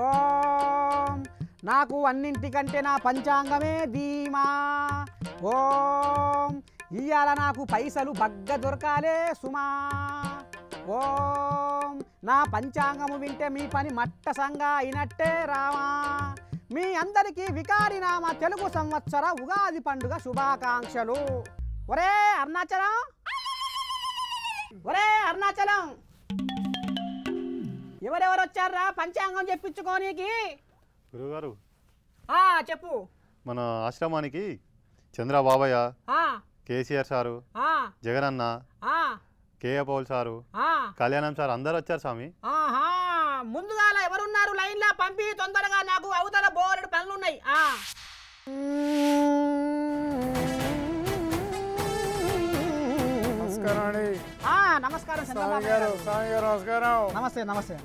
ఓం నాకు అన్నింటికంటే నా పంచాంగమే ధీమా. ఓం ఇయ్యాల నాకు పైసలు బగ్గ దొరకాలే సుమా. ఓం నా పంచాంగము వింటే మీ పని మట్టసంగా అయినట్టే రామా. మీ అందరికీ వికారినామ తెలుగు సంవత్సర ఉగాది పండుగ శుభాకాంక్షలు. ఒరే అరుణాచలం, ఒరే అరుణాచలం, ఎవరెవరు వచ్చారా పంచాంగం చెప్పించుకోనీకి? గురుగారు చెప్పు. మన ఆశ్రమానికి చంద్రబాబయ్య, కేసీఆర్ సారు, జగనన్న, కేఏ పౌల్ సారు, కళ్యాణం సార్ అందరు వచ్చారు స్వామి. ముందుగా ఎవరున్నారు లైన్లో పంపి తొందరగా, నాకు అవతల బోలెడు పనులున్నాయి. నమస్కారం నమస్తే నమస్తే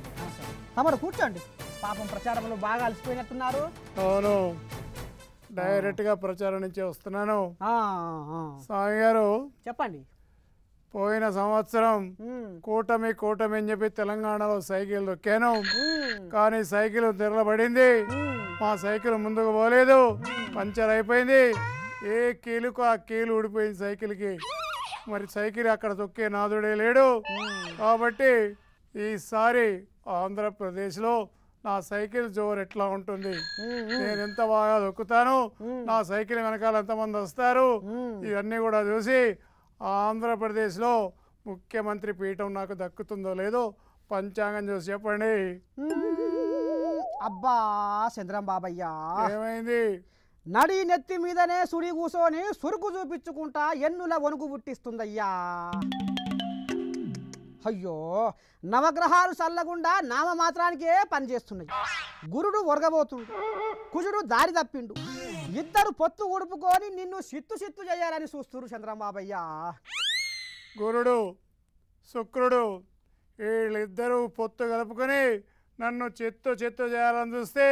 తమరు కూర్చోండి. పాపం ప్రచారంలో బాగా అలసిపోయినట్టున్నారు. అవును, డైరెక్ట్ గా ప్రచారం నుంచి వస్తున్నాను. స్వామి గారు చెప్పండి. పోయిన సంవత్సరం కూటమి అని చెప్పి తెలంగాణలో సైకిల్ దొక్కాను, కానీ సైకిల్ తిరగబడింది. మా సైకిల్ ముందుకు పోలేదు, పంచర్ అయిపోయింది. ఏ కీలుకు ఆ కీలు ఊడిపోయింది సైకిల్కి. మరి సైకిల్ అక్కడ తొక్కే నాదుడే లేడు. కాబట్టి ఈసారి ఆంధ్రప్రదేశ్లో నా సైకిల్ జోరు ఎట్లా ఉంటుంది, నేను ఎంత బాగా దొక్కుతాను, నా సైకిల్ వెనకాల ఎంతమంది వస్తారు, ఇవన్నీ కూడా చూసి ఆంధ్రప్రదేశ్లో ముఖ్యమంత్రి పీఠం నాకు దక్కుతుందో లేదో పంచాంగం చూసి చెప్పండి. అబ్బా చంద్రం బాబయ్య, ఏమైంది? నడి నెత్తి మీదనే సుడి కూసోని సురుకు చూపించుకుంటా ఎన్నుల వణుకు పుట్టిస్తుందయ్యా. అయ్యో, నవగ్రహాలు చల్లగుండా నామమాత్రానికే పనిచేస్తున్నాయి. గురుడు ఒరగబోతుండు, కుజుడు దారి తప్పిండు. ఇద్దరు పొత్తు ఉడుపుకొని నిన్ను సిత్తు చేయాలని చూస్తున్నారు చంద్రబాబయ్య. గురుడు శుక్రుడు వీళ్ళిద్దరూ పొత్తు కలుపుకొని నన్ను చిత్తు చేయాలని చూస్తే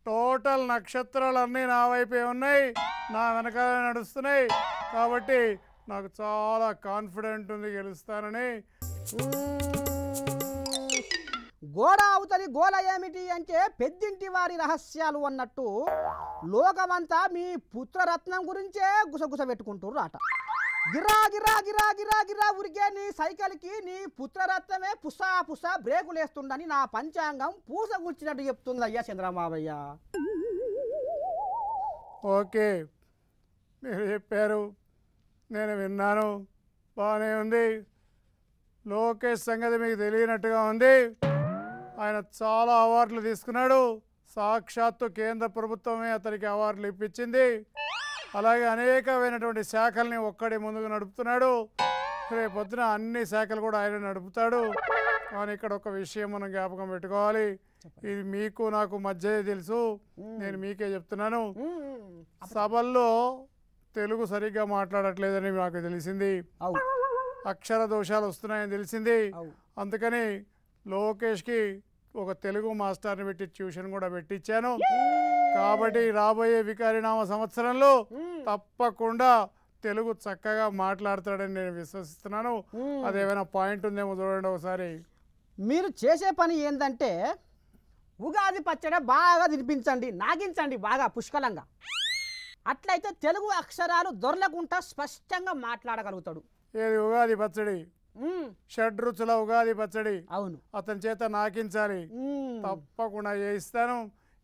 టోటల్ నక్షత్రాలన్నీ నా వైపే ఉన్నాయి, నా వెనకాల నడుస్తున్నాయి. కాబట్టి నాకు చాలా కాన్ఫిడెంట్ ఉంది గెలుస్తానని. గోడ అవతలి గోల ఏమిటి అంటే పెద్దింటి వారి రహస్యాలు అన్నట్టు లోకమంతా మీ పుత్రరత్నం గురించే గుసగుస పెట్టుకుంటుర్రు అట. గిరా గిరా గిరా గిరా గిరా ఉరికే నీ సైకిల్కి నీ పుత్రరత్నమే పుసా బ్రేకులు వేస్తుందని నా పంచాంగం పూసగుచ్చినట్టు చెప్తుంది అయ్యా చంద్రబాబయ్య. ఓకే, మీరు చెప్పారు, నేను విన్నాను, బాగానే ఉంది. లోకేష్ సంగతి మీకు తెలియనట్టుగా ఉంది. ఆయన చాలా అవార్డులు తీసుకున్నాడు. సాక్షాత్తు కేంద్ర ప్రభుత్వమే అతనికి అవార్డులు ఇప్పించింది. అలాగే అనేకమైనటువంటి శాఖల్ని ఒక్కడే ముందుకు నడుపుతున్నాడు. రేపొద్దున అన్ని శాఖలు కూడా ఆయన నడుపుతాడు. కానీ ఇక్కడ ఒక విషయం మనం జ్ఞాపకం పెట్టుకోవాలి. ఇది మీకు నాకు మధ్య తెలుసు, నేను మీకే చెప్తున్నాను. సభల్లో తెలుగు సరిగ్గా మాట్లాడట్లేదని నాకు తెలిసింది, అక్షర దోషాలు వస్తున్నాయని తెలిసింది. అందుకని లోకేష్కి ఒక తెలుగు మాస్టర్ని పెట్టి ట్యూషన్ కూడా పెట్టించాను. కాబట్టి రాబోయే వికారినామ సంవత్సరంలో తప్పకుండా తెలుగు చక్కగా మాట్లాడతాడని నేను విశ్వసిస్తున్నాను. అదేమైనా పాయింట్ ఉందేమో చూడండి ఒకసారి. మీరు చేసే పని ఏంటంటే ఉగాది పచ్చడి బాగా తినిపించండి, నాగించండి బాగా పుష్కలంగా. అట్లయితే తెలుగు అక్షరాలు దొరలకుండా స్పష్టంగా మాట్లాడగలుగుతాడు. ఏది ఉగాది పచ్చడి? షడ్రుచుల ఉగాది పచ్చడి. అవును, అతని చేత నాకించాలి, తప్పకుండా చేయిస్తాను.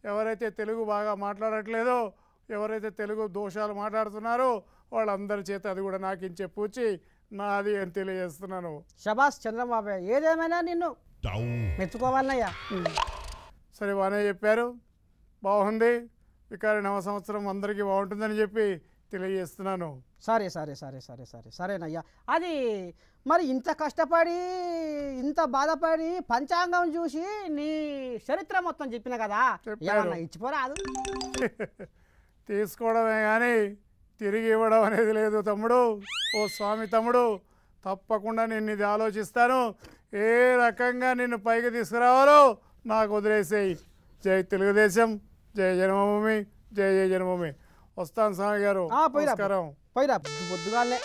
ఎవరైతే తెలుగు బాగా మాట్లాడట్లేదో, ఎవరైతే తెలుగు దోషాలు మాట్లాడుతున్నారో వాళ్ళందరి చేత అది కూడా నాకించే పూచి నాది అని తెలియజేస్తున్నాను. శబాష్ చంద్రబాబు, ఏదేమైనా నిన్ను మెచ్చుకోవాలన్నయ్యా. సరే, బాగానే చెప్పారు, బాగుంది. వికారి నవ సంవత్సరం అందరికీ బాగుంటుందని చెప్పి తెలియజేస్తున్నాను. సరేనయ్యా. అది మరి ఇంత కష్టపడి ఇంత బాధపడి పంచాంగం చూసి నీ చరిత్ర మొత్తం చెప్పిన కదా, ఏమన్నా ఇచ్చిపోరాదు? తీసుకోవడమే కానీ తిరిగి ఇవ్వడం అనేది లేదు తమ్ముడు. ఓ స్వామి తమ్ముడు, తప్పకుండా నేను ఇది ఆలోచిస్తాను. ఏ రకంగా నిన్ను పైకి తీసుకురావాలో నాకు వదిలేసేయి. జై తెలుగుదేశం, జై జన్మభూమి, జై జన్మభూమి. వస్తాను స్వామి గారు, నమస్కారం. పొద్దుగాలే